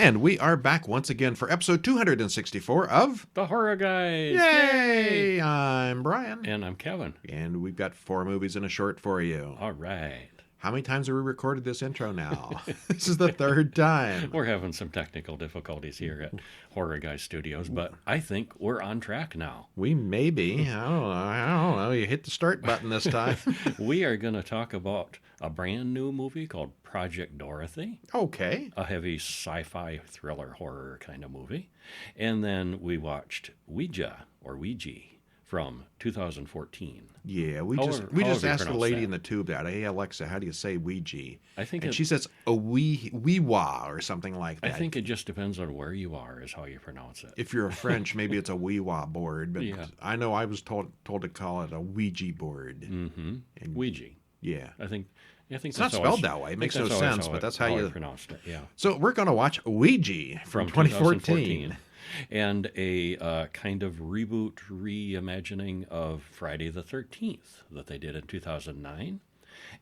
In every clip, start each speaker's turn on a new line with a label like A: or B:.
A: And we are back once again for episode 264 of
B: The Horror Guys.
A: Yay! I'm Brian.
B: And I'm Kevin.
A: And we've got 4 movies and a short for you.
B: All right.
A: How many times have we recorded this intro now? This is the 3rd time.
B: We're having some technical difficulties here at Horror Guys Studios, but I think we're on track now.
A: We may be. I don't know. You hit the start button this time.
B: We are going to talk about a brand new movie called Project Dorothy.
A: Okay.
B: A heavy sci-fi thriller horror kind of movie. And then we watched Ouija from 2014.
A: Yeah, we just asked the lady in the tube that, hey, Alexa, how do you say Ouija? And she says a wee-wah or something like that.
B: I think it just depends on where you are is how you pronounce it.
A: If you're a French, maybe it's a wee-wah board, but yeah. I know I was told to call it a Ouija board.
B: Mm-hmm. And Ouija.
A: Yeah.
B: I think
A: it's not spelled that way. It makes no sense, but that's how you
B: pronounced it. Yeah.
A: So we're going to watch Ouija from 2014.
B: And a kind of reboot reimagining of Friday the 13th that they did in 2009.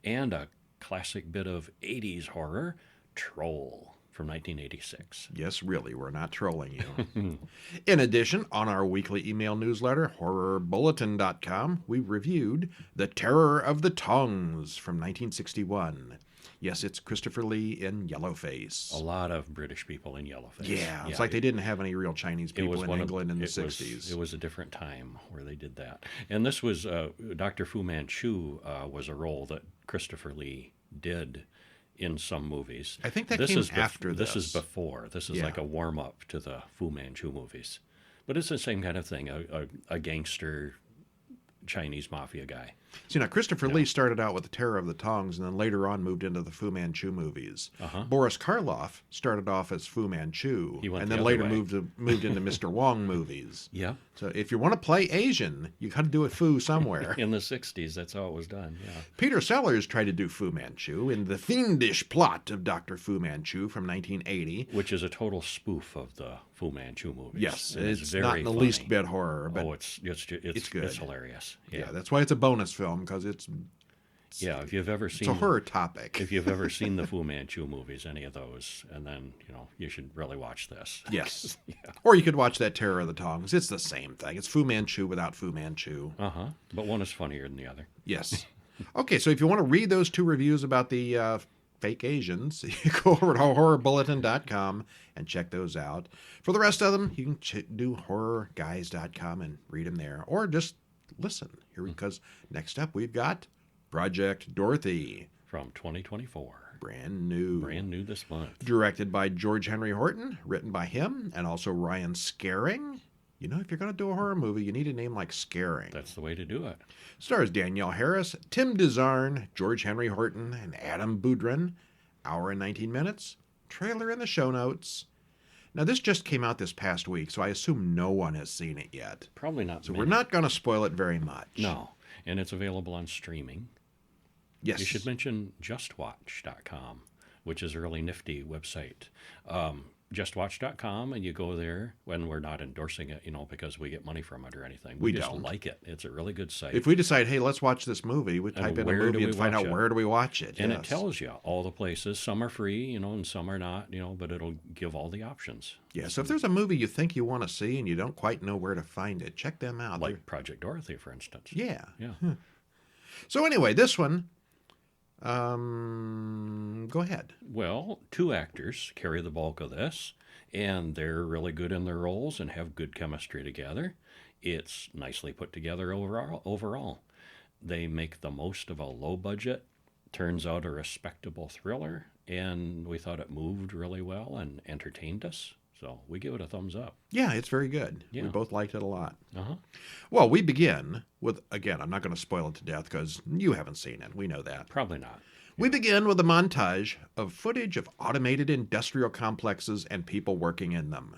B: And a classic bit of 80s horror, Troll, from 1986.
A: Yes, really, we're not trolling you. In addition, on our weekly email newsletter, horrorbulletin.com, we reviewed The Terror of the Tongs from 1961. Yes, it's Christopher Lee in yellowface.
B: A lot of British people in yellowface.
A: Yeah, it's like they didn't have any real Chinese people in England in the 60s.
B: It was a different time where they did that. And this was, Dr. Fu Manchu was a role that Christopher Lee did in some movies.
A: I think that came after this.
B: This is before. This is like a warm-up to the Fu Manchu movies. But it's the same kind of thing, a gangster Chinese mafia guy.
A: So, Christopher Lee started out with The Terror of the Tongs and then later on moved into the Fu Manchu movies. Boris Karloff started off as Fu Manchu and then later moved into Mr. Wong movies.
B: Yeah.
A: So if you want to play Asian, you got to do it Fu somewhere.
B: In the 60s, that's how it was done, yeah.
A: Peter Sellers tried to do Fu Manchu in The Fiendish Plot of Dr. Fu Manchu from 1980.
B: Which is a total spoof of the Fu Manchu movies.
A: Yes, it's very not in the least bit horror. But
B: it's good. It's hilarious.
A: Yeah, that's why it's a bonus film, because it's
B: if you've ever seen
A: it's a horror topic.
B: If you've ever seen the Fu Manchu movies, any of those, and then you should really watch this.
A: Yes. Yeah. Or you could watch that Terror of the Tongs. It's the same thing. It's Fu Manchu without Fu Manchu.
B: But one is funnier than the other.
A: Yes. Okay, so if you want to read those 2 reviews about the fake Asians, you go over to horrorbulletin.com and check those out. For the rest of them, you can do horrorguys.com and read them there, or just listen here, because next up we've got Project Dorothy
B: from 2024.
A: Brand new
B: this month.
A: Directed by George Henry Horton, written by him and also Ryan Scaring. If you're going to do a horror movie, you need a name like Scaring.
B: That's the way to do it.
A: Stars Danielle Harris, Tim DeZarn, George Henry Horton, and Adam Boudrin. Hour and 19 minutes. Trailer in the show notes. Now, this just came out this past week, so I assume no one has seen it yet.
B: Probably not.
A: So we're not going to spoil it very much.
B: No, and it's available on streaming.
A: Yes.
B: You should mention justwatch.com, which is a really nifty website. Justwatch.com, and you go there when we're not endorsing it, because we get money from it or anything. We just
A: don't
B: like it. It's a really good site.
A: If we decide, hey, let's watch this movie, we type in a movie and find out where do we watch it.
B: And it tells you all the places. Some are free, and some are not, but it'll give all the options.
A: Yeah, so if there's a movie you think you want to see and you don't quite know where to find it, check them out.
B: Like Project Dorothy, for instance.
A: Yeah.
B: Yeah.
A: So anyway, this one, go ahead.
B: Well, 2 actors carry the bulk of this, and they're really good in their roles and have good chemistry together. It's nicely put together overall. They make the most of a low budget, turns out a respectable thriller, and we thought it moved really well and entertained us. So we give it a thumbs up.
A: Yeah, it's very good.
B: Yeah.
A: We both liked it a lot. Well, we begin with, again, I'm not going to spoil it to death because you haven't seen it. We know that.
B: Probably not.
A: We begin with a montage of footage of automated industrial complexes and people working in them.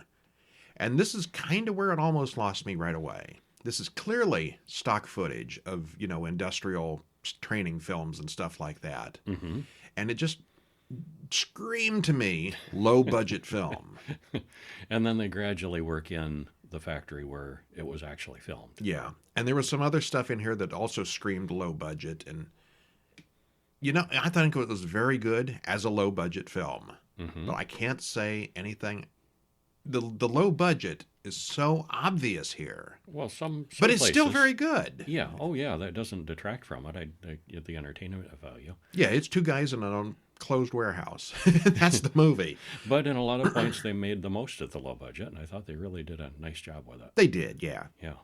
A: And this is kind of where it almost lost me right away. This is clearly stock footage of, industrial training films and stuff like that. And it just screamed to me low-budget film.
B: And then they gradually work in the factory where it was actually filmed.
A: Yeah. And there was some other stuff in here that also screamed low-budget. And, I think it was very good as a low-budget film. but I can't say anything. The low budget is so obvious here,
B: Well, some
A: but it's still
B: places,
A: very good.
B: yeah. Oh, yeah. That doesn't detract from it. I get the entertainment value.
A: Yeah, it's two guys in an enclosed warehouse. That's the movie.
B: But in a lot of points, they made the most of the low budget, and I thought they really did a nice job with it.
A: They did, yeah.
B: Yeah.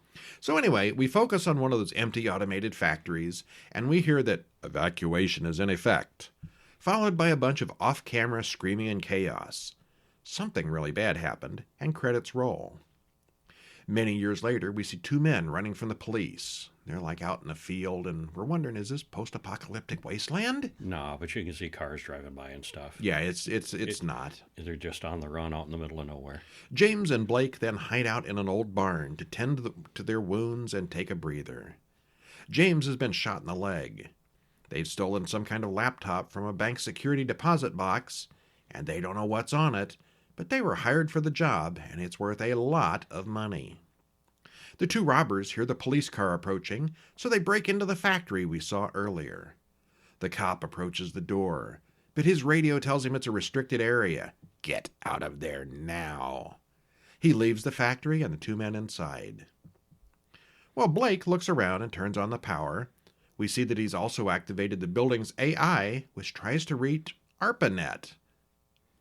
A: So anyway, we focus on one of those empty automated factories, and we hear that evacuation is in effect, followed by a bunch of off-camera screaming and chaos. Something really bad happened, and credits roll. Many years later, we see two men running from the police. They're like out in a field, and we're wondering, is this post-apocalyptic wasteland?
B: No, but you can see cars driving by and stuff.
A: Yeah, it's not.
B: They're just on the run out in the middle of nowhere.
A: James and Blake then hide out in an old barn to tend to their wounds and take a breather. James has been shot in the leg. They've stolen some kind of laptop from a bank security deposit box, and they don't know what's on it, but they were hired for the job, and it's worth a lot of money. The two robbers hear the police car approaching, so they break into the factory we saw earlier. The cop approaches the door, but his radio tells him it's a restricted area. Get out of there now. He leaves the factory and the two men inside. Well, Blake looks around and turns on the power. We see that he's also activated the building's AI, which tries to reach ARPANET.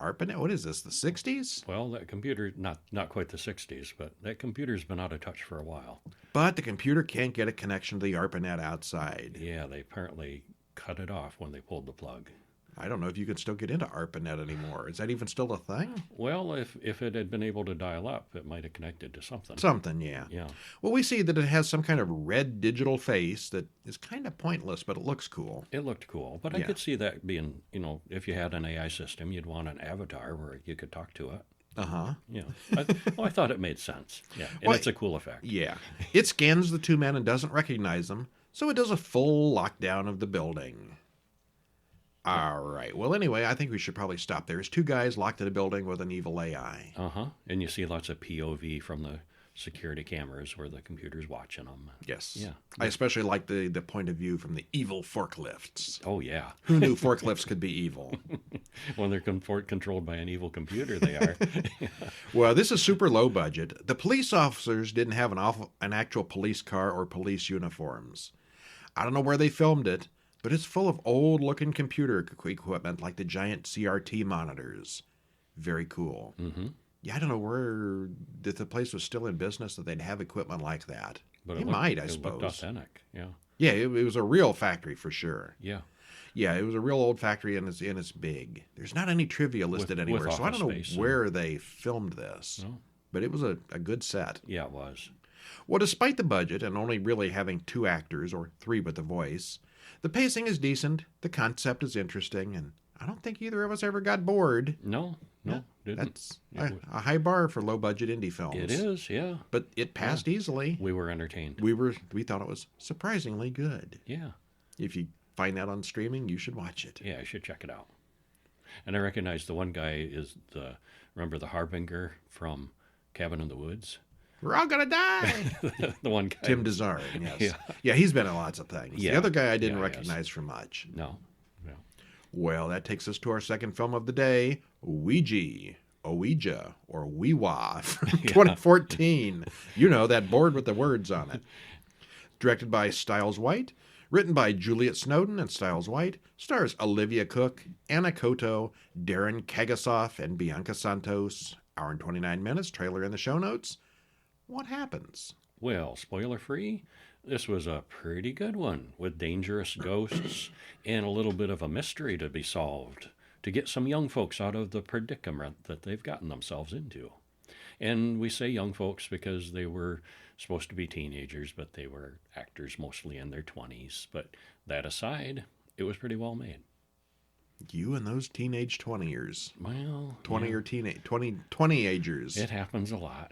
A: ARPANET? What is this, the 60s?
B: Well, that computer, not quite the 60s, but that computer's been out of touch for a while.
A: But the computer can't get a connection to the ARPANET outside.
B: Yeah, they apparently cut it off when they pulled the plug.
A: I don't know if you can still get into ARPANET anymore. Is that even still a thing?
B: Well, if it had been able to dial up, it might have connected to something.
A: Something, yeah.
B: Yeah.
A: Well, we see that it has some kind of red digital face that is kind of pointless, but it looks cool.
B: It looked cool, but I
A: Yeah.
B: could see that being, if you had an AI system, you'd want an avatar where you could talk to it.
A: Uh-huh.
B: Yeah. I thought it made sense. Yeah. And
A: Well,
B: it's a cool effect.
A: Yeah. It scans the two men and doesn't recognize them, so it does a full lockdown of the building. All right. Well, anyway, I think we should probably stop there. There's two guys locked in a building with an evil AI.
B: Uh-huh. And you see lots of POV from the security cameras where the computer's watching them.
A: Yes.
B: Yeah.
A: I especially like the point of view from the evil forklifts.
B: Oh, yeah.
A: Who knew forklifts could be evil?
B: When they're controlled by an evil computer, they are.
A: Well, this is super low budget. The police officers didn't have an actual police car or police uniforms. I don't know where they filmed it, but it's full of old-looking computer equipment like the giant CRT monitors. Very cool.
B: Mm-hmm.
A: Yeah, I don't know where if the place was still in business that they'd have equipment like that.
B: But
A: it might, I
B: it
A: suppose.
B: looked authentic. Yeah.
A: Yeah, it was a real factory for sure.
B: Yeah.
A: Yeah, it was a real old factory, and it's big. There's not any trivia listed
B: With
A: anywhere, so I
B: office
A: don't know
B: space
A: where they filmed this.
B: No.
A: But it was a good set.
B: Yeah, it was.
A: Well, despite the budget and only really having two actors, or three with the voice, the pacing is decent, the concept is interesting, and I don't think either of us ever got bored.
B: No,
A: Yeah,
B: didn't.
A: That's a high bar for low-budget indie films.
B: It is, yeah.
A: But it passed easily.
B: We were entertained.
A: We thought it was surprisingly good.
B: Yeah.
A: If you find that on streaming, you should watch it.
B: Yeah, I should check it out. And I recognize the one guy is remember the Harbinger from Cabin in the Woods?
A: We're all gonna die.
B: The one guy.
A: Tim Desard, yes.
B: Yeah.
A: Yeah, he's been in lots of things.
B: Yeah.
A: The other guy I didn't
B: Yeah, he
A: recognize for much.
B: No.
A: Well, that takes us to our second film of the day, Ouija, or Weewa from 2014. You know, that board with the words on it. Directed by Stiles White, written by Juliet Snowden and Stiles White, stars Olivia Cook, Anna Koto, Darren Kagasoff, and Bianca Santos. Hour and 29 minutes, trailer in the show notes. What happens?
B: Well, spoiler free, this was a pretty good one with dangerous ghosts and a little bit of a mystery to be solved to get some young folks out of the predicament that they've gotten themselves into. And we say young folks because they were supposed to be teenagers, but they were actors mostly in their 20s. But that aside, it was pretty well made.
A: You and those teenage 20ers.
B: Well,
A: 20
B: yeah,
A: or 20-agers.
B: it happens a lot.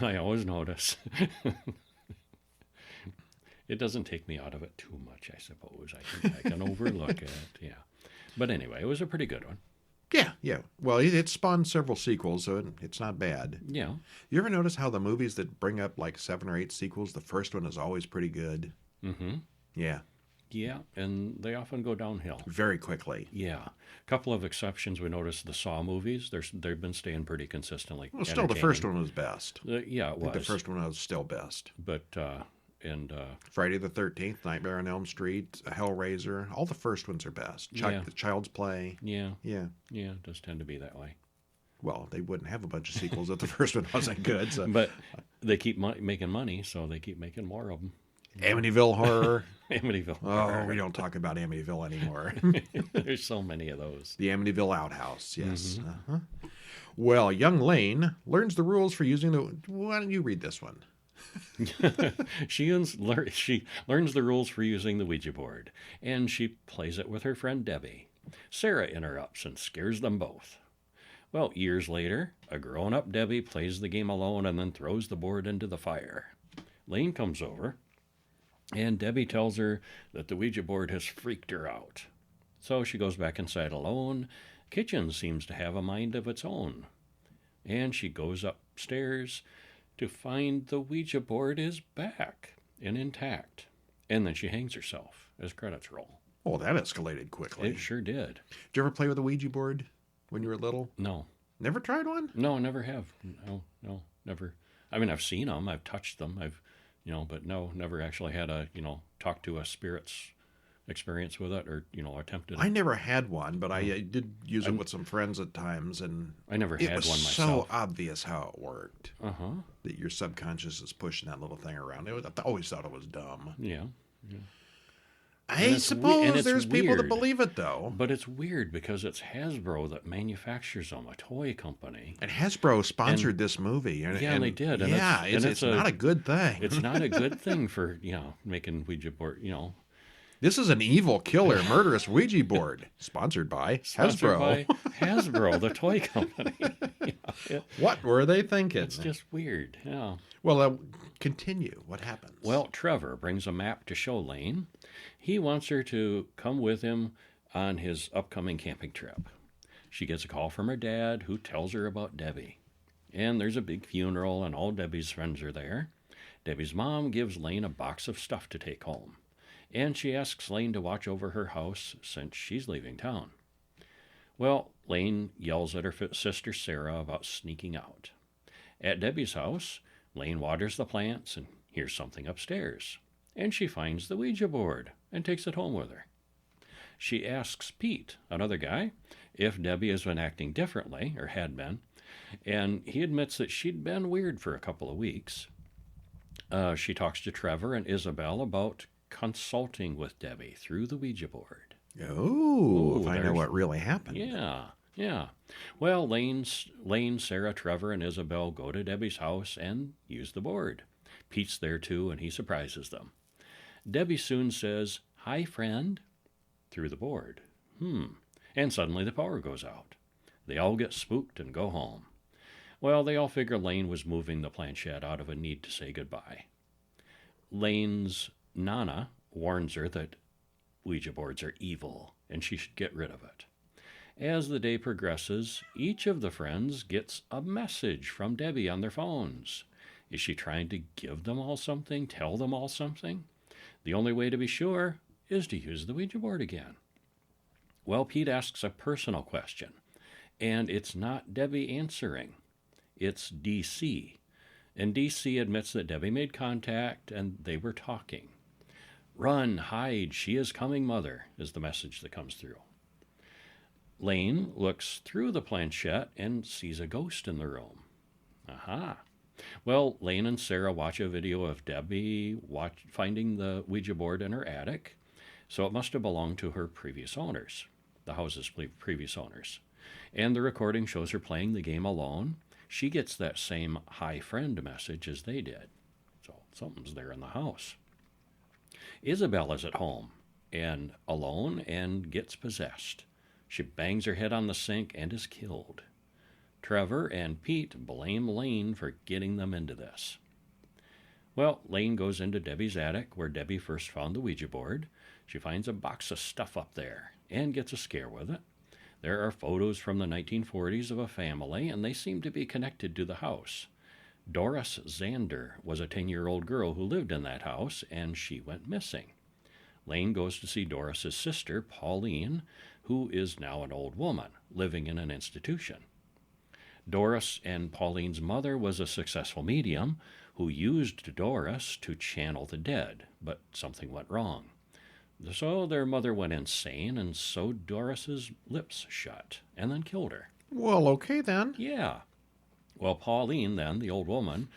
B: I always notice. It doesn't take me out of it too much, I suppose. I can overlook it, yeah. But anyway, it was a pretty good one.
A: Yeah. Well, it spawned several sequels, so it's not bad.
B: Yeah.
A: You ever notice how the movies that bring up like 7 or 8 sequels, the first one is always pretty good?
B: Mm-hmm.
A: Yeah.
B: Yeah, and they often go downhill.
A: very quickly.
B: Yeah. A couple of exceptions. We noticed the Saw movies. They've been staying pretty consistently.
A: Well, still, the first one was best.
B: Yeah, it
A: I think the
B: was.
A: first one was still best.
B: But, and,
A: Friday the 13th, Nightmare on Elm Street, Hellraiser. All the first ones are best.
B: Yeah.
A: Child's Play.
B: yeah,
A: Yeah.
B: it does tend to be that way.
A: Well, they wouldn't have a bunch of sequels if the first one wasn't good. So.
B: But they keep making money, so they keep making more of them.
A: Amityville Horror.
B: Amityville.
A: Oh, we don't talk about Amityville anymore.
B: There's so many of those.
A: The Amityville Outhouse, yes. Well, young Lane learns the rules for using the... Why don't you read this one?
B: She learns the rules for using the Ouija board, and she plays it with her friend Debbie. Sarah interrupts and scares them both. Well, years later, a grown-up Debbie plays the game alone and then throws the board into the fire. Lane comes over, and Debbie tells her that the Ouija board has freaked her out. So she goes back inside alone. Kitchen seems to have a mind of its own. And she goes upstairs to find the Ouija board is back and intact. And then she hangs herself as credits roll.
A: Oh, that escalated quickly.
B: It sure did.
A: Did you ever play with a Ouija board when you were little?
B: No.
A: Never tried one?
B: No, never have. No, never. I mean, I've seen them. I've touched them. But no, never actually had a, talk to a spirit's experience with it or, attempted it.
A: I never had one, but I did use it with some friends at times, and
B: I never had one myself.
A: It was so obvious how it worked.
B: Uh-huh.
A: That your subconscious is pushing that little thing around. I always thought it was dumb.
B: Yeah.
A: I suppose there's people that
B: weird.
A: believe it, though.
B: But it's weird because it's Hasbro that manufactures them, a toy company.
A: And Hasbro sponsored this movie. And
B: they did. And
A: it's not a good thing.
B: It's not a good thing for, making Ouija board,
A: This is an evil, killer, murderous Ouija board. Sponsored by Hasbro.
B: By Hasbro, the toy company.
A: What were they thinking?
B: It's just weird, yeah.
A: Well, continue. What happens?
B: Well, Trevor brings a map to show Lane. He wants her to come with him on his upcoming camping trip. She gets a call from her dad, who tells her about Debbie. And there's a big funeral, and all Debbie's friends are there. Debbie's mom gives Lane a box of stuff to take home. And she asks Lane to watch over her house since she's leaving town. Well, Lane yells at her sister Sarah about sneaking out. At Debbie's house, Lane waters the plants and hears something upstairs. And she finds the Ouija board and takes it home with her. She asks Pete, another guy, if Debbie has been acting differently, or had been, and he admits that she'd been weird for a couple of weeks. She talks to Trevor and Isabel about consulting with Debbie through the Ouija board.
A: Oh, if I know what really happened.
B: Yeah. Well, Lane, Sarah, Trevor, and Isabel go to Debbie's house and use the board. Pete's there too, and he surprises them. Debbie soon says, "Hi, friend," through the board. And suddenly the power goes out. They all get spooked and go home. Well, they all figure Lane was moving the planchette out of a need to say goodbye. Lane's Nana warns her that Ouija boards are evil and she should get rid of it. As the day progresses, each of the friends gets a message from Debbie on their phones. Is she trying to give them all something, tell them all something? The only way to be sure is to use the Ouija board again. Well, Pete asks a personal question, and it's not Debbie answering. It's DC. And DC admits that Debbie made contact and they were talking. "Run, hide, she is coming, Mother," is the message that comes through. Lane looks through the planchette and sees a ghost in the room. Aha. Well, Lane and Sarah watch a video of Debbie finding the Ouija board in her attic, so it must have belonged to her previous owners, the house's previous owners. And the recording shows her playing the game alone. She gets that same "hi friend" message as they did. So something's there in the house. Isabel is at home and alone and gets possessed. She bangs her head on the sink and is killed. Trevor and Pete blame Lane for getting them into this. Well, Lane goes into Debbie's attic where Debbie first found the Ouija board. She finds a box of stuff up there and gets a scare with it. There are photos from the 1940s of a family, and they seem to be connected to the house. Doris Zander was a 10-year-old girl who lived in that house, and she went missing. Lane goes to see Doris's sister, Pauline, who is now an old woman living in an institution. Doris and Pauline's mother was a successful medium who used Doris to channel the dead, but something went wrong. So their mother went insane and sewed Doris's lips shut and then killed her.
A: Well, okay then.
B: Yeah. Well, Pauline then, the old woman,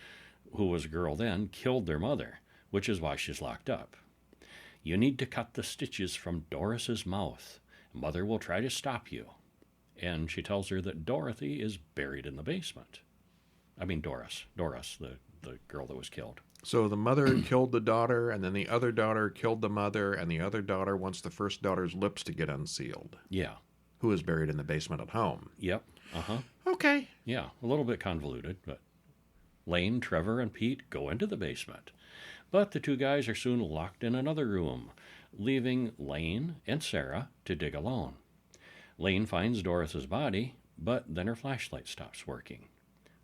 B: who was a girl then, killed their mother, which is why she's locked up. You need to cut the stitches from Doris's mouth. Mother will try to stop you. And she tells her that Dorothy is buried in the basement. I mean Doris, the girl that was killed.
A: So the mother killed the daughter, and then the other daughter killed the mother, and the other daughter wants the first daughter's lips to get unsealed.
B: Yeah.
A: Who is buried in the basement at home.
B: Yep. Uh-huh.
A: Okay.
B: Yeah, a little bit convoluted, but Lane, Trevor, and Pete go into the basement. But the two guys are soon locked in another room, leaving Lane and Sarah to dig alone. Lane finds Doris's body, but then her flashlight stops working.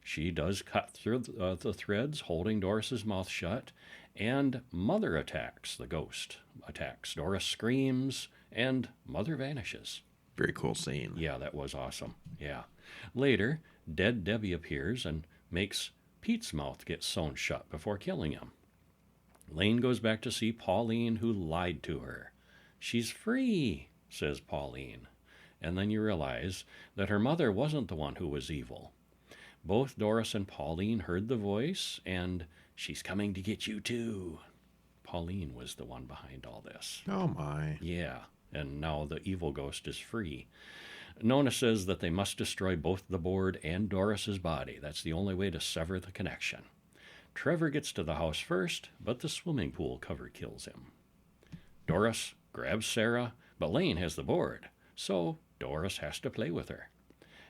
B: She does cut through the threads holding Doris's mouth shut, and Mother attacks. The ghost attacks. Doris screams, and Mother vanishes.
A: Very cool scene.
B: Yeah, that was awesome. Yeah. Later, dead Debbie appears and makes Pete's mouth get sewn shut before killing him. Lane goes back to see Pauline, who lied to her. She's free, says Pauline. And then you realize that her mother wasn't the one who was evil. Both Doris and Pauline heard the voice, and she's coming to get you too. Pauline was the one behind all this.
A: Oh my.
B: Yeah, and now the evil ghost is free. Nona says that they must destroy both the board and Doris's body. That's the only way to sever the connection. Trevor gets to the house first, but the swimming pool cover kills him. Doris grabs Sarah, but Lane has the board, so Doris has to play with her.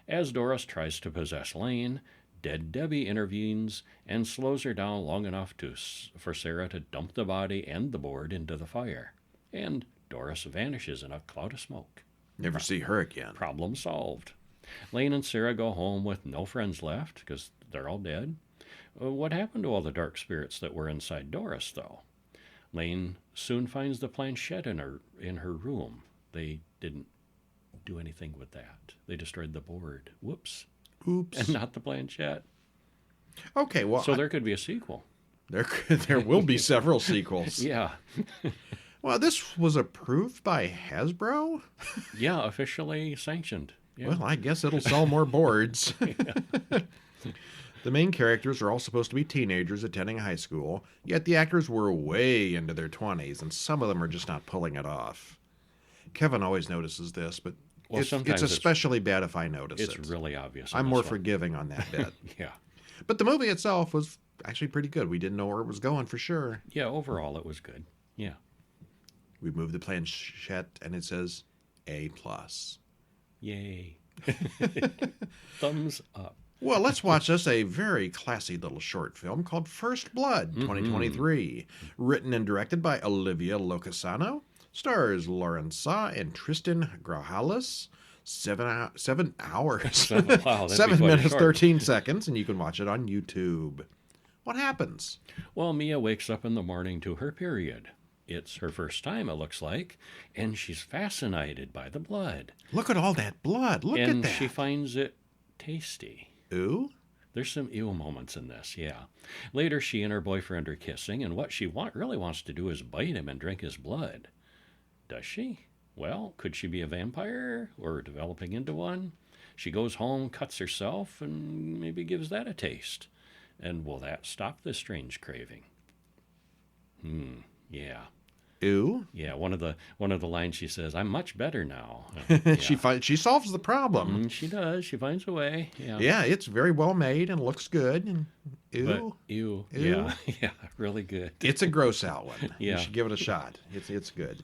B: As Doris tries to possess Lane, dead Debbie intervenes and slows her down long enough for Sarah to dump the body and the board into the fire. And Doris vanishes in a cloud of smoke.
A: Never see her again.
B: Problem solved. Lane and Sarah go home with no friends left because they're all dead. What happened to all the dark spirits that were inside Doris, though? Lane soon finds the planchette in her room. They didn't do anything with that. They destroyed the board. Whoops.
A: Oops.
B: And not the planchette.
A: Okay, well...
B: So there could be a sequel.
A: There will be several sequels.
B: Yeah.
A: Well, this was approved by Hasbro?
B: Yeah, officially sanctioned. Yeah.
A: Well, I guess it'll sell more boards. The main characters are all supposed to be teenagers attending high school, yet the actors were way into their 20s, and some of them are just not pulling it off. Kevin always notices this, but
B: Well,
A: it's especially bad if I notice it.
B: It's really obvious.
A: I'm more forgiving on that bit.
B: Yeah.
A: But the movie itself was actually pretty good. We didn't know where it was going for sure.
B: Yeah, overall it was good. Yeah.
A: We moved the planchette, and it says A+.
B: Yay. Thumbs up.
A: Well, let's watch this, a very classy little short film called First Blood, 2023. Written and directed by Olivia Locasano. Stars Lauren Saw and Tristan Grajales. 7 hours.
B: Wow,
A: 7 minutes,
B: short.
A: 13 seconds, and you can watch it on YouTube. What happens?
B: Well, Mia wakes up in the morning to her period. It's her first time, it looks like, and she's fascinated by the blood.
A: Look at all that blood. Look at that.
B: And she finds it tasty.
A: Ooh?
B: There's some ew moments in this, yeah. Later, she and her boyfriend are kissing, and what she really wants to do is bite him and drink his blood. Does she? Well, could she be a vampire or developing into one? She goes home, cuts herself, and maybe gives that a taste. And will that stop this strange craving? Yeah.
A: Ooh?
B: Yeah, one of the lines she says, "I'm much better now." Yeah.
A: She solves the problem.
B: She does. She finds a way. Yeah.
A: Yeah, it's very well made and looks good. And ew.
B: But, ew. Yeah. Yeah. Really good.
A: It's a gross out one.
B: Yeah.
A: You should give it a shot. It's good.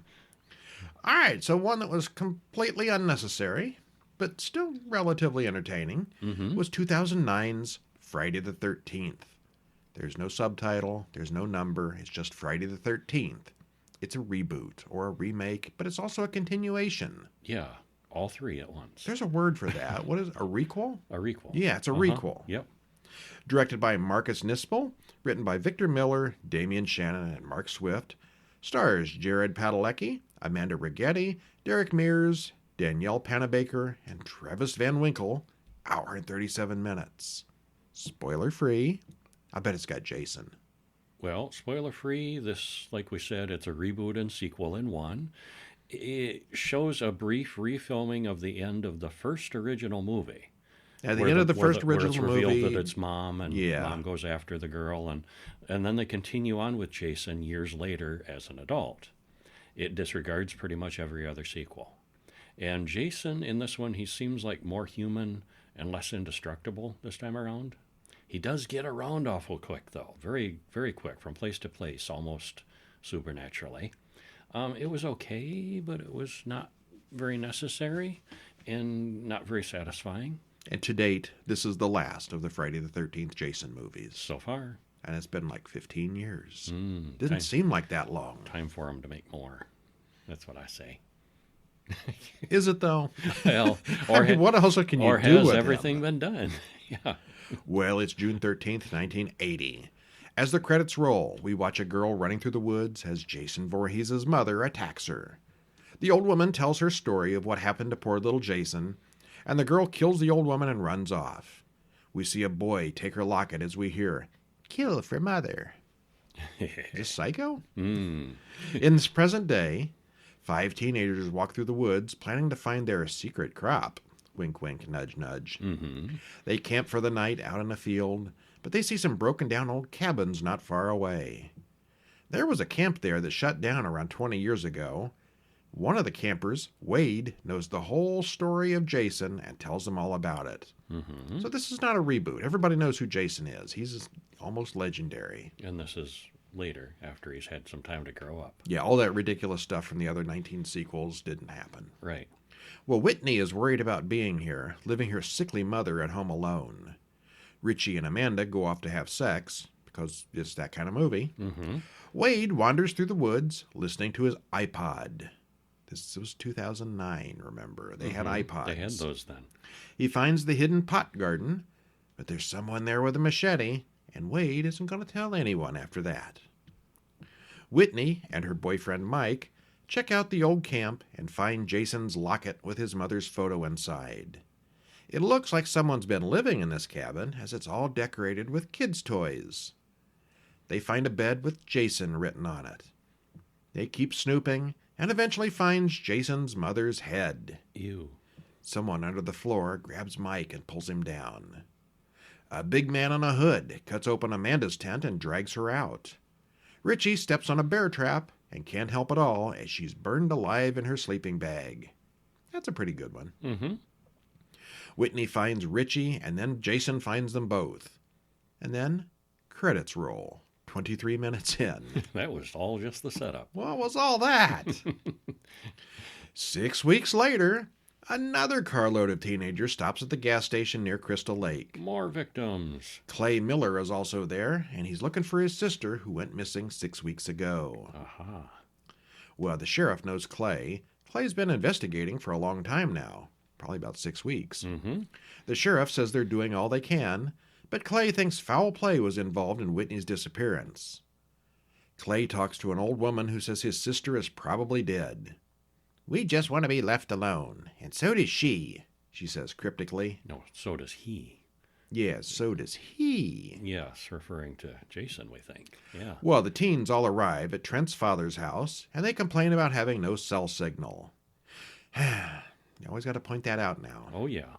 A: All right, so one that was completely unnecessary, but still relatively entertaining, was 2009's Friday the 13th. There's no subtitle, there's no number, it's just Friday the 13th. It's a reboot or a remake, but it's also a continuation.
B: Yeah, all three at once.
A: There's a word for that. What is it? A requel?
B: A requel.
A: Yeah, it's a requel.
B: Yep.
A: Directed by Marcus Nispel, written by Victor Miller, Damian Shannon, and Mark Swift. Stars Jared Padalecki, Amanda Rigetti, Derek Mears, Danielle Panabaker, and Travis Van Winkle. Hour and 37 minutes. Spoiler free. I bet it's got Jason.
B: Well, spoiler free, this, like we said, it's a reboot and sequel in one. It shows a brief refilming of the end of the first original movie.
A: At the end of the first original
B: it's revealed
A: movie,
B: that it's mom, and mom goes after the girl, and then they continue on with Jason years later as an adult. It disregards pretty much every other sequel. And Jason, in this one, he seems like more human and less indestructible this time around. He does get around awful quick, though. Very, very quick, from place to place, almost supernaturally. It was okay, but it was not very necessary and not very satisfying.
A: And to date, this is the last of the Friday the 13th Jason movies.
B: So far.
A: And it's been like 15 years.
B: Didn't
A: seem like that long.
B: Time for him to make more. That's what I say.
A: Is it, though?
B: Well,
A: what else can you do with
B: Or has everything been done? Yeah.
A: Well, it's June 13th, 1980. As the credits roll, we watch a girl running through the woods as Jason Voorhees' mother attacks her. The old woman tells her story of what happened to poor little Jason, and the girl kills the old woman and runs off. We see a boy take her locket as we hear, "Kill for mother." Is this Psycho? In this present day, 5 teenagers walk through the woods planning to find their secret crop. Wink, wink, nudge, nudge. They camp for the night out in a field, but they see some broken down old cabins not far away. There was a camp there that shut down around 20 years ago. One of the campers, Wade, knows the whole story of Jason and tells them all about it. So this is not a reboot. Everybody knows who Jason is. He's almost legendary.
B: And this is later, after he's had some time to grow up.
A: Yeah, all that ridiculous stuff from the other 19 sequels didn't happen.
B: Right.
A: Well, Whitney is worried about being here, leaving her sickly mother at home alone. Richie and Amanda go off to have sex, because it's that kind of movie. Wade wanders through the woods, listening to his iPod. This was 2009, remember. They had iPods.
B: They had those then.
A: He finds the hidden pot garden, but there's someone there with a machete, and Wade isn't going to tell anyone after that. Whitney and her boyfriend Mike check out the old camp and find Jason's locket with his mother's photo inside. It looks like someone's been living in this cabin, as it's all decorated with kids' toys. They find a bed with Jason written on it. They keep snooping and eventually finds Jason's mother's head.
B: Ew.
A: Someone under the floor grabs Mike and pulls him down. A big man on a hood cuts open Amanda's tent and drags her out. Richie steps on a bear trap and can't help it all as she's burned alive in her sleeping bag. That's a pretty good one. Whitney finds Richie, and then Jason finds them both. And then, credits roll. 23 minutes in.
B: That was all just the setup.
A: What was all that? 6 weeks later, another carload of teenagers stops at the gas station near Crystal Lake.
B: More victims.
A: Clay Miller is also there, and he's looking for his sister who went missing 6 weeks ago. Well, the sheriff knows Clay. Clay's been investigating for a long time now, probably about 6 weeks. The sheriff says they're doing all they can, but Clay thinks foul play was involved in Whitney's disappearance. Clay talks to an old woman who says his sister is probably dead. "We just want to be left alone, and so does she," she says cryptically.
B: No, so does he.
A: Yes, so does he.
B: Yes, referring to Jason, we think. Yeah.
A: Well, the teens all arrive at Trent's father's house, and they complain about having no cell signal. You always got to point that out now.
B: Oh, yeah.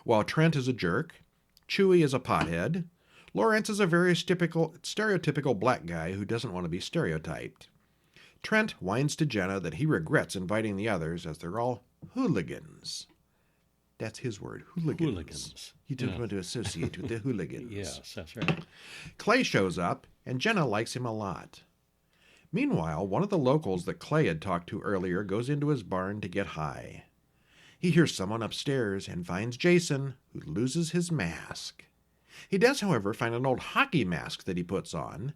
A: While Trent is a jerk, Chewie is a pothead, Lawrence is a very stereotypical black guy who doesn't want to be stereotyped. Trent whines to Jenna that he regrets inviting the others as they're all hooligans. That's his word, hooligans. He doesn't want to associate with the hooligans.
B: Yes, that's right.
A: Clay shows up, and Jenna likes him a lot. Meanwhile, one of the locals that Clay had talked to earlier goes into his barn to get high. He hears someone upstairs and finds Jason, who loses his mask. He does, however, find an old hockey mask that he puts on.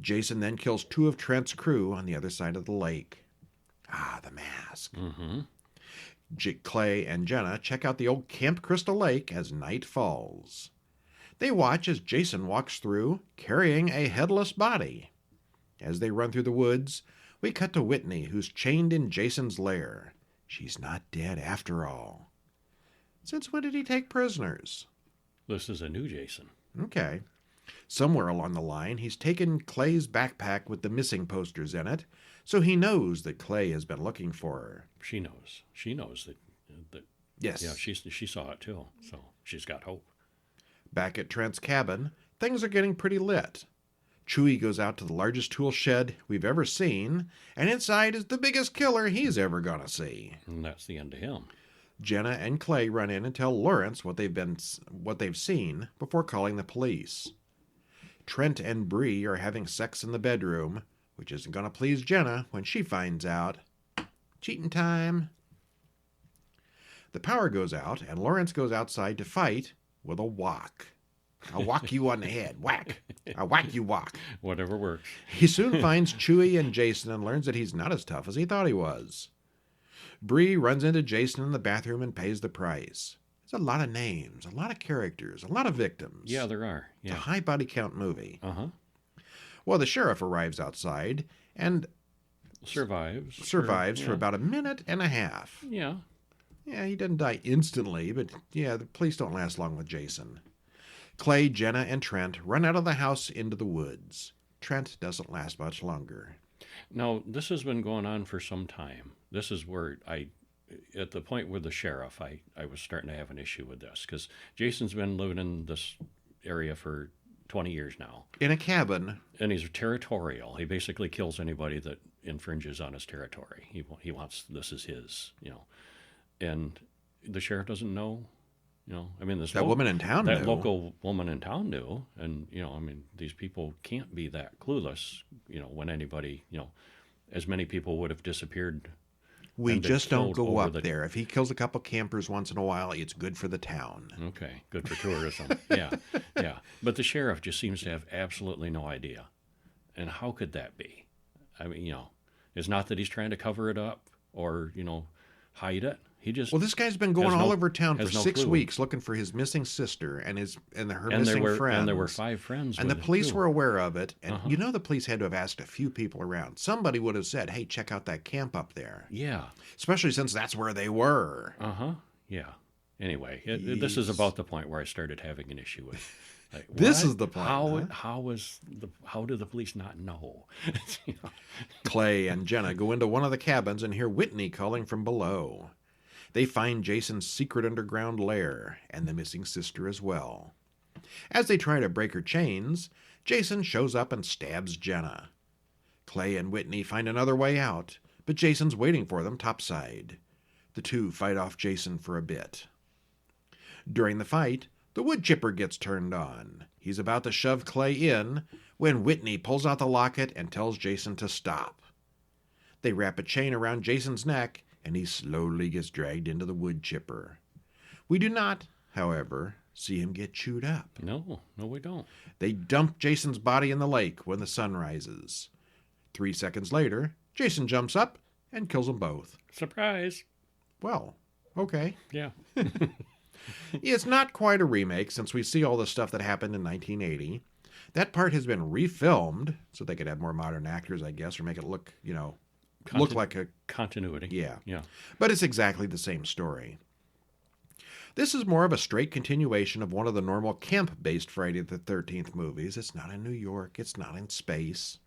A: Jason then kills 2 of Trent's crew on the other side of the lake. Ah, the mask. Clay and Jenna check out the old Camp Crystal Lake as night falls. They watch as Jason walks through, carrying a headless body. As they run through the woods, We cut to Whitney, who's chained in Jason's lair. She's not dead after all. Since when did he take prisoners?
B: This is a new Jason.
A: Okay. Somewhere along the line, he's taken Clay's backpack with the missing posters in it, so he knows that Clay has been looking for her.
B: She knows. She knows that.
A: Yes.
B: Yeah, she saw it too, so she's got hope.
A: Back at Trent's cabin, things are getting pretty lit. Chewie goes out to the largest tool shed we've ever seen, and inside is the biggest killer he's ever gonna see.
B: And that's the end of him.
A: Jenna and Clay run in and tell Lawrence what they've seen before calling the police. Trent and Bree are having sex in the bedroom, which isn't gonna please Jenna when she finds out. Cheating time. The power goes out, and Lawrence goes outside to fight with a wok. I'll whack you on the head. Whack. I'll whack you whack.
B: Whatever works.
A: He soon finds Chewie and Jason and learns that he's not as tough as he thought he was. Bree runs into Jason in the bathroom and pays the price. There's a lot of names, a lot of characters, a lot of victims.
B: Yeah, there are. Yeah.
A: It's a high body count movie.
B: Uh-huh.
A: Well, the sheriff arrives outside and
B: Survives
A: for about a minute and a half.
B: Yeah.
A: Yeah, he didn't die instantly, but yeah, the police don't last long with Jason. Clay, Jenna, and Trent run out of the house into the woods. Trent doesn't last much longer.
B: Now, this has been going on for some time. This is where at the point with the sheriff, I was starting to have an issue with this, because Jason's been living in this area for 20 years now.
A: In a cabin.
B: And he's territorial. He basically kills anybody that infringes on his territory. He wants, this is his, And the sheriff doesn't know. I mean,
A: that woman in town knew.
B: That local woman in town knew. And, these people can't be that clueless, when anybody, as many people would have disappeared.
A: We just don't go up there. If he kills a couple campers once in a while, it's good for the town.
B: Okay, good for tourism. Yeah. But the sheriff just seems to have absolutely no idea. And how could that be? I mean, it's not that he's trying to cover it up or, hide it.
A: Well, this guy's been going all over town for 6 weeks looking for his missing sister and her missing friends.
B: And there were 5 friends.
A: And the police were aware of it. And the police had to have asked a few people around. Somebody would have said, hey, check out that camp up there.
B: Yeah.
A: Especially since that's where they were.
B: Yeah. Anyway, this is about the point where I started having an issue with. Like,
A: this is the point.
B: How do the police not know?
A: Clay and Jenna go into one of the cabins and hear Whitney calling from below. They find Jason's secret underground lair and the missing sister as well. As they try to break her chains, Jason shows up and stabs Jenna. Clay and Whitney find another way out, but Jason's waiting for them topside. The two fight off Jason for a bit. During the fight, the wood chipper gets turned on. He's about to shove Clay in when Whitney pulls out the locket and tells Jason to stop. They wrap a chain around Jason's neck, and he slowly gets dragged into the wood chipper. We do not, however, see him get chewed up.
B: No, we don't.
A: They dump Jason's body in the lake when the sun rises. 3 seconds later, Jason jumps up and kills them both.
B: Surprise.
A: Well, okay.
B: Yeah.
A: It's not quite a remake since we see all the stuff that happened in 1980. That part has been refilmed so they could have more modern actors, I guess, or make it look, look like a
B: continuity.
A: Yeah. But it's exactly the same story. This is more of a straight continuation of one of the normal camp-based Friday the 13th movies. It's not in New York. It's not in space.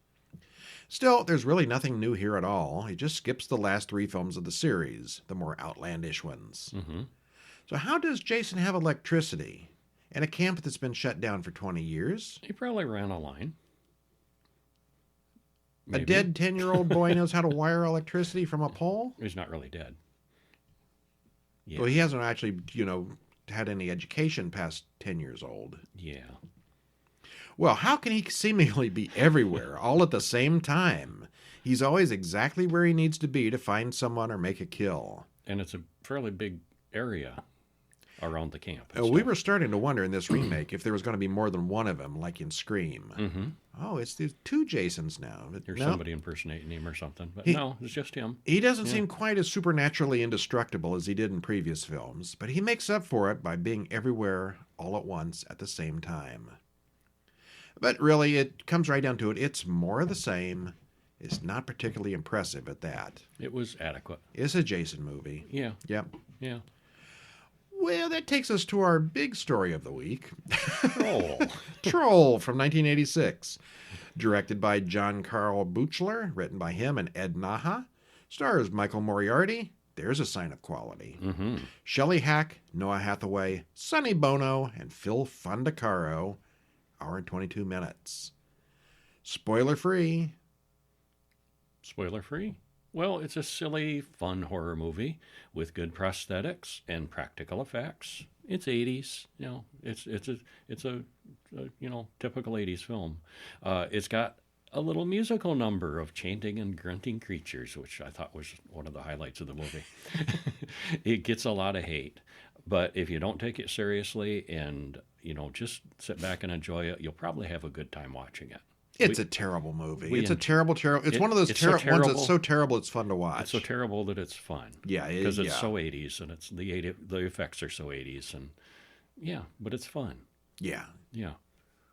A: Still, there's really nothing new here at all. It just skips the last 3 films of the series, the more outlandish ones.
B: Mm-hmm.
A: So how does Jason have electricity in a camp that's been shut down for 20 years?
B: He probably ran a line.
A: Maybe. A dead 10-year-old boy knows how to wire electricity from a pole?
B: He's not really dead.
A: Yeah. Well, he hasn't actually, had any education past 10 years old.
B: Yeah.
A: Well, how can he seemingly be everywhere all at the same time? He's always exactly where he needs to be to find someone or make a kill.
B: And it's a fairly big area around the camp.
A: We were starting to wonder in this remake if there was going to be more than one of them, like in Scream.
B: Mm-hmm.
A: Oh, there's 2 Jasons now.
B: There's somebody impersonating him or something. But no, it's just him.
A: He doesn't seem quite as supernaturally indestructible as he did in previous films, but he makes up for it by being everywhere all at once at the same time. But really, it comes right down to it. It's more of the same. is not particularly impressive at that.
B: It was adequate.
A: It's a Jason movie.
B: Yeah.
A: Yep.
B: Yeah.
A: Well, that takes us to our big story of the week.
B: Troll.
A: Troll from 1986. Directed by John Carl Buechler, written by him and Ed Naha. Stars Michael Moriarty. There's a sign of quality.
B: Mm-hmm.
A: Shelley Hack, Noah Hathaway, Sonny Bono, and Phil Fondacaro. Hour and 22 minutes. Spoiler free.
B: Spoiler free? Well, it's a silly, fun horror movie with good prosthetics and practical effects. It's 80s, It's a typical 80s film. It's got a little musical number of chanting and grunting creatures, which I thought was one of the highlights of the movie. It gets a lot of hate, but if you don't take it seriously and just sit back and enjoy it, you'll probably have a good time watching it.
A: It's a terrible movie. It's a terrible. It's one of those ones that's so terrible it's fun to watch.
B: It's so terrible that it's fun.
A: Yeah,
B: because it's so 80s, and it's the effects are so 80s, and but it's fun.
A: Yeah.
B: Yeah.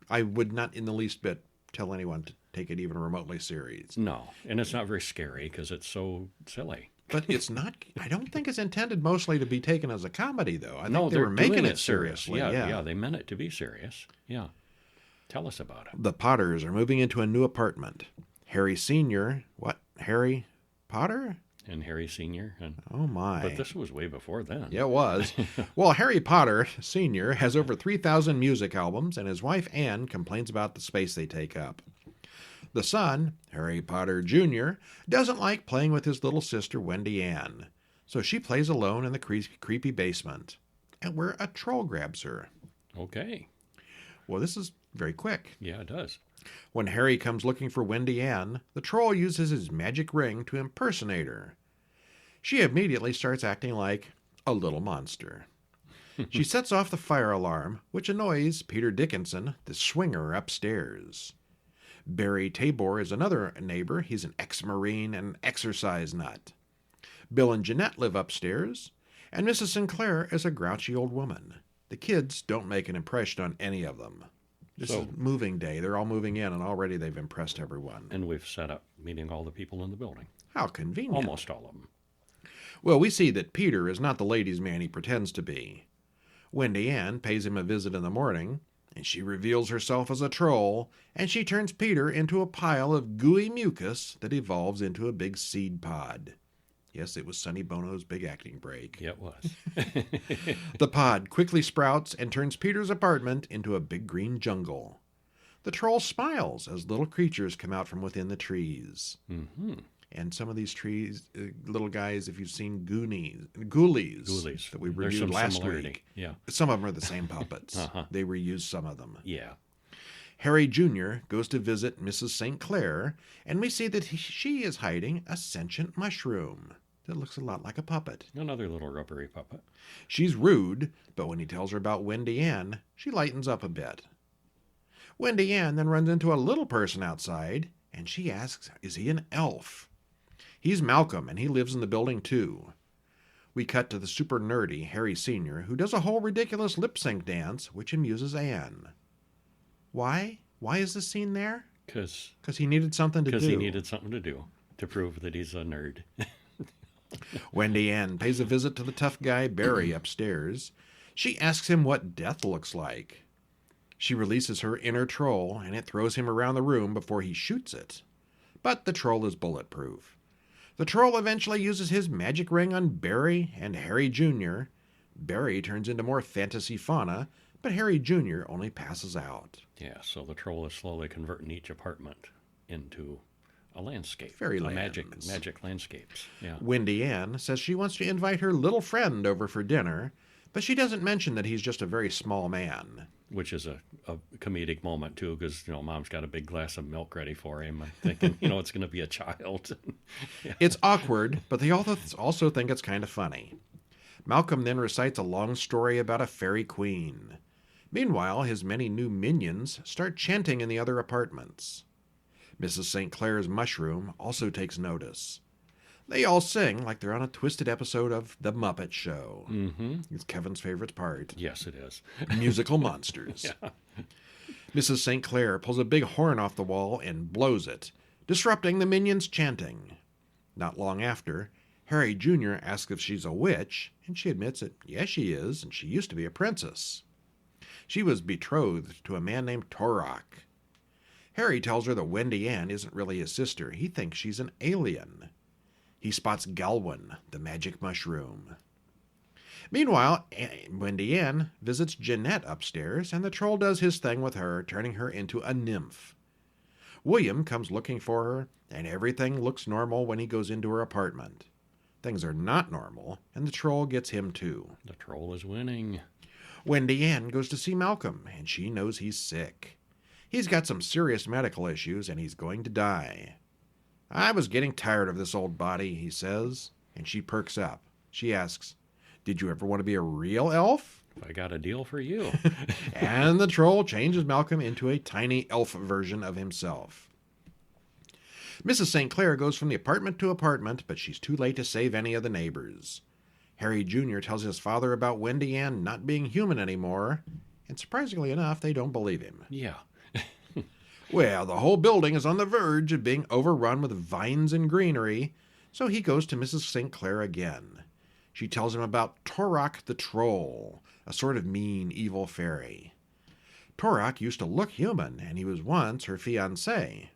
A: I would not in the least bit tell anyone to take it even remotely serious.
B: No, and it's not very scary because it's so silly.
A: But it's not. I don't think it's intended mostly to be taken as a comedy, though. I think
B: they're
A: were making
B: doing
A: it seriously.
B: Yeah, they meant it to be serious. Yeah. Tell us about it.
A: The Potters are moving into a new apartment. Harry Sr. What? Harry Potter?
B: And Harry Sr.
A: Oh, my.
B: But this was way before then.
A: Yeah, it was. Well, Harry Potter Sr. has over 3,000 music albums, and his wife, Anne, complains about the space they take up. The son, Harry Potter Jr., doesn't like playing with his little sister, Wendy Ann. So she plays alone in the creepy basement, and where a troll grabs her.
B: Okay.
A: Well, this is very quick.
B: Yeah, it does.
A: When Harry comes looking for Wendy Ann, the troll uses his magic ring to impersonate her. She immediately starts acting like a little monster. She sets off the fire alarm, which annoys Peter Dickinson, the swinger upstairs. Barry Tabor is another neighbor. He's an ex-Marine and exercise nut. Bill and Jeanette live upstairs, and Mrs. Sinclair is a grouchy old woman. The kids don't make an impression on any of them. This is moving day. They're all moving in, and already they've impressed everyone.
B: And we've set up meeting all the people in the building.
A: How convenient.
B: Almost all of them.
A: Well, we see that Peter is not the ladies' man he pretends to be. Wendy Ann pays him a visit in the morning, and she reveals herself as a troll, and she turns Peter into a pile of gooey mucus that evolves into a big seed pod. Yes, it was Sonny Bono's big acting break.
B: Yeah, it was.
A: The pod quickly sprouts and turns Peter's apartment into a big green jungle. The troll smiles as little creatures come out from within the trees.
B: Mm-hmm.
A: And some of these trees, little guys, if you've seen Ghoulies that we reviewed last week,
B: yeah,
A: some of them are the same puppets.
B: Uh-huh.
A: They reused some of them.
B: Yeah.
A: Harry Jr. goes to visit Mrs. St. Clair, and we see that she is hiding a sentient mushroom that looks a lot like a puppet.
B: Another little rubbery puppet.
A: She's rude, but when he tells her about Wendy Ann, she lightens up a bit. Wendy Ann then runs into a little person outside, and she asks, is he an elf? He's Malcolm, and he lives in the building too. We cut to the super nerdy Harry Sr., who does a whole ridiculous lip-sync dance, which amuses Anne. Why? Why is this scene there?
B: Because
A: he needed something to do.
B: Because he needed something to do to prove that he's a nerd.
A: Wendy Ann pays a visit to the tough guy Barry upstairs. She asks him what death looks like. She releases her inner troll, and it throws him around the room before he shoots it. But the troll is bulletproof. The troll eventually uses his magic ring on Barry and Harry Jr. Barry turns into more fantasy fauna, but Harry Jr. only passes out.
B: Yeah, so the troll is slowly converting each apartment into a landscape.
A: Fairylands.
B: Magic landscapes. Yeah.
A: Wendy Ann says she wants to invite her little friend over for dinner, but she doesn't mention that he's just a very small man.
B: Which is a comedic moment, too, because, Mom's got a big glass of milk ready for him. I'm thinking, it's going to be a child. Yeah.
A: It's awkward, but they also think it's kind of funny. Malcolm then recites a long story about a fairy queen. Meanwhile, his many new minions start chanting in the other apartments. Mrs. St. Clair's mushroom also takes notice. They all sing like they're on a twisted episode of The Muppet Show.
B: Mm-hmm.
A: It's Kevin's favorite part.
B: Yes, it is.
A: Musical monsters.
B: Yeah.
A: Mrs. St. Clair pulls a big horn off the wall and blows it. disrupting the minions' chanting. Not long after, Harry Jr. asks if she's a witch, and she admits that yes she is, and she used to be a princess. She was betrothed to a man named Torok. Harry tells her that Wendy Ann isn't really his sister. He thinks she's an alien. He spots Galwin, the magic mushroom. Meanwhile, Wendy Ann visits Jeanette upstairs, and the troll does his thing with her, turning her into a nymph. William comes looking for her, and everything looks normal when he goes into her apartment. Things are not normal, and the troll gets him too.
B: The troll is winning.
A: Wendy Ann goes to see Malcolm, and she knows he's sick. He's got some serious medical issues, and he's going to die. I was getting tired of this old body, he says, and she perks up. She asks, did you ever want to be a real elf?
B: I got a deal for you.
A: And the troll changes Malcolm into a tiny elf version of himself. Mrs. St. Clair goes from the apartment to apartment, but she's too late to save any of the neighbors. Harry Jr. tells his father about Wendy Ann not being human anymore, and surprisingly enough, they don't believe him.
B: Yeah.
A: Well, the whole building is on the verge of being overrun with vines and greenery, so he goes to Mrs. St. Clair again. She tells him about Torok the Troll, a sort of mean, evil fairy. Torok used to look human, and he was once her fiancé.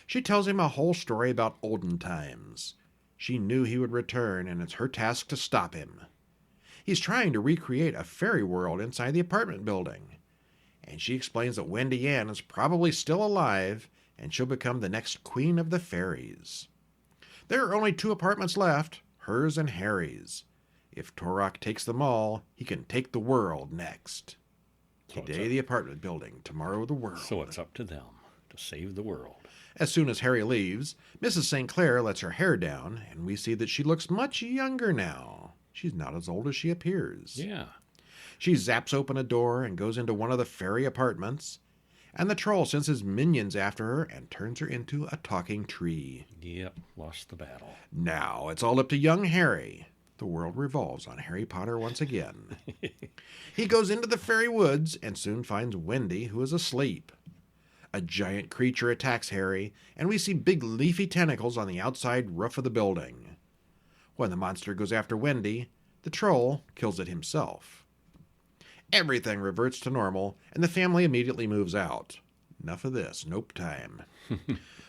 A: She tells him a whole story about olden times. She knew he would return, and it's her task to stop him. He's trying to recreate a fairy world inside the apartment building. And she explains that Wendy Ann is probably still alive, and she'll become the next queen of the fairies. There are only 2 apartments left, hers and Harry's. If Torok takes them all, he can take the world next. Today the apartment building, tomorrow the world.
B: So it's up to them to save the world.
A: As soon as Harry leaves, Mrs. St. Clair lets her hair down, and we see that she looks much younger now. She's not as old as she appears.
B: Yeah.
A: She zaps open a door and goes into one of the fairy apartments, and the troll sends his minions after her and turns her into a talking tree.
B: Yep, lost the battle.
A: Now it's all up to young Harry. The world revolves on Harry Potter once again. He goes into the fairy woods and soon finds Wendy, who is asleep. A giant creature attacks Harry, and we see big leafy tentacles on the outside roof of the building. When the monster goes after Wendy, the troll kills it himself. Everything reverts to normal, and the family immediately moves out. Enough of this. Nope time.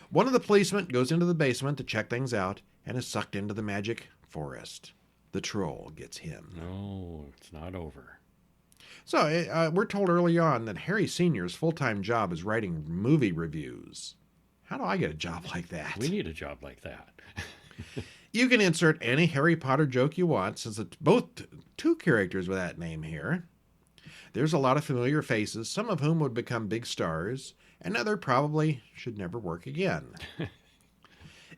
A: One of the policemen goes into the basement to check things out and is sucked into the magic forest. The troll gets him.
B: No, it's not over.
A: So, we're told early on that Harry Sr.'s full-time job is writing movie reviews. How do I get a job like that?
B: We need a job like that.
A: You can insert any Harry Potter joke you want, since it's both 2 characters with that name here. There's a lot of familiar faces, some of whom would become big stars, and other probably should never work again.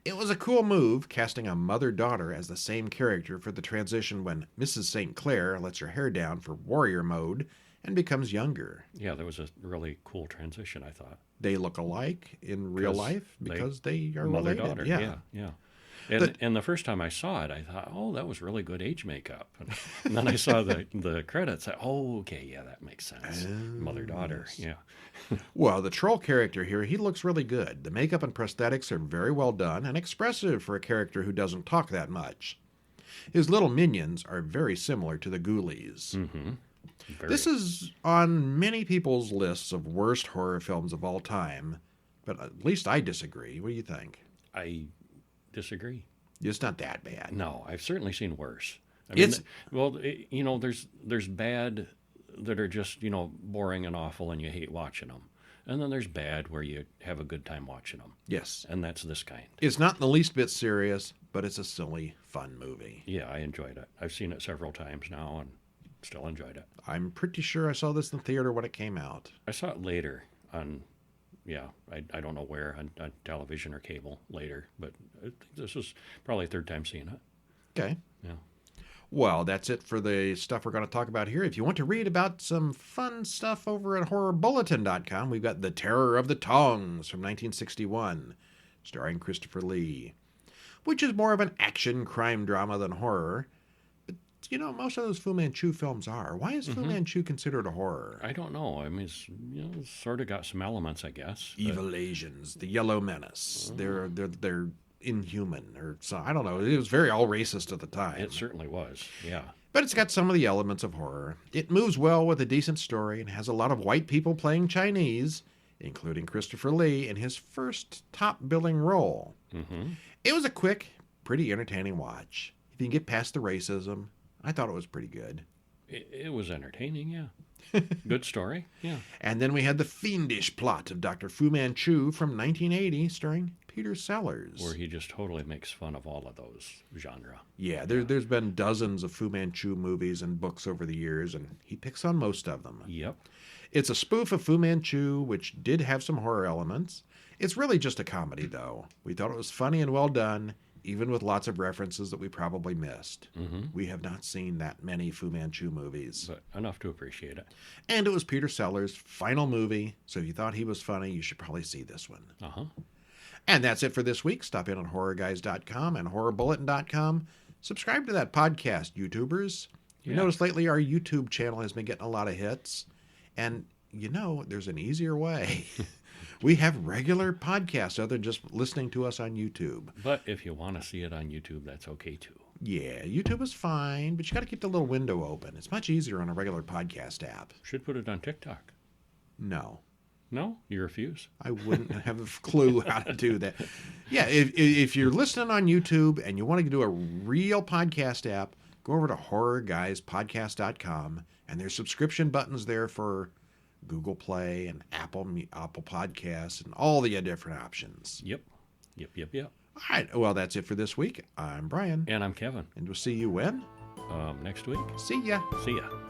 A: It was a cool move, casting a mother-daughter as the same character for the transition when Mrs. St. Clair lets her hair down for warrior mode and becomes younger.
B: Yeah, that was a really cool transition, I thought.
A: They look alike in real life because they are
B: mother-daughter.
A: related.
B: Yeah. And the first time I saw it, I thought, oh, that was really good age makeup. And then I saw the credits. Oh, okay, yeah, that makes sense. Mother-daughter, yeah.
A: Well, the troll character here, he looks really good. The makeup and prosthetics are very well done and expressive for a character who doesn't talk that much. His little minions are very similar to the ghoulies.
B: Mm-hmm.
A: This is on many people's lists of worst horror films of all time, but at least I disagree. What do you think?
B: I disagree.
A: It's not that bad.
B: No, I've certainly seen worse. I mean,
A: It's
B: there's bad that are just, boring and awful and you hate watching them. And then there's bad where you have a good time watching them.
A: Yes.
B: And that's this kind.
A: It's not in the least bit serious, but it's a silly, fun movie.
B: Yeah, I enjoyed it. I've seen it several times now and still enjoyed it.
A: I'm pretty sure I saw this in the theater when it came out.
B: I saw it later on, I don't know where, on television or cable later, but I think this was probably 3rd time seeing it.
A: Okay.
B: Yeah.
A: Well, that's it for the stuff we're going to talk about here. If you want to read about some fun stuff over at horrorbulletin.com, we've got The Terror of the Tongs from 1961, starring Christopher Lee, which is more of an action crime drama than horror. But, most of those Fu Manchu films are. Why is Fu Manchu considered a horror?
B: I don't know. I mean, it's sort of got some elements, I guess.
A: Evil Asians, the Yellow Menace. They're inhuman, or so. I don't know. It was very all racist at the time.
B: It certainly was. Yeah.
A: But it's got some of the elements of horror. It moves well with a decent story and has a lot of white people playing Chinese, including Christopher Lee in his first top-billing role.
B: Mm-hmm.
A: It was a quick, pretty entertaining watch. If you can get past the racism, I thought it was pretty good.
B: It was entertaining, yeah. Good story, yeah.
A: And then we had the fiendish plot of Dr. Fu Manchu from 1980, starring Peter Sellers.
B: Where he just totally makes fun of all of those genre.
A: Yeah, there's been dozens of Fu Manchu movies and books over the years, and he picks on most of them.
B: Yep.
A: It's a spoof of Fu Manchu, which did have some horror elements. It's really just a comedy, though. We thought it was funny and well done, even with lots of references that we probably missed.
B: Mm-hmm.
A: We have not seen that many Fu Manchu movies.
B: But enough to appreciate it.
A: And it was Peter Sellers' final movie, so if you thought he was funny, you should probably see this one.
B: Uh-huh.
A: And that's it for this week. Stop in on horrorguys.com and horrorbulletin.com. Subscribe to that podcast, YouTubers. You notice lately our YouTube channel has been getting a lot of hits. And, there's an easier way. We have regular podcasts other than just listening to us on YouTube.
B: But if you want to see it on YouTube, that's okay too.
A: Yeah, YouTube is fine, but you got to keep the little window open. It's much easier on a regular podcast app.
B: Should put it on TikTok.
A: No.
B: No? You refuse?
A: I wouldn't have a clue how to do that. Yeah, if you're listening on YouTube and you want to do a real podcast app, go over to horrorguyspodcast.com, and there's subscription buttons there for Google Play and Apple Podcasts and all the different options.
B: Yep.
A: All right, well, that's it for this week. I'm Brian.
B: And I'm Kevin.
A: And we'll see you when?
B: Next week.
A: See ya.
B: See ya.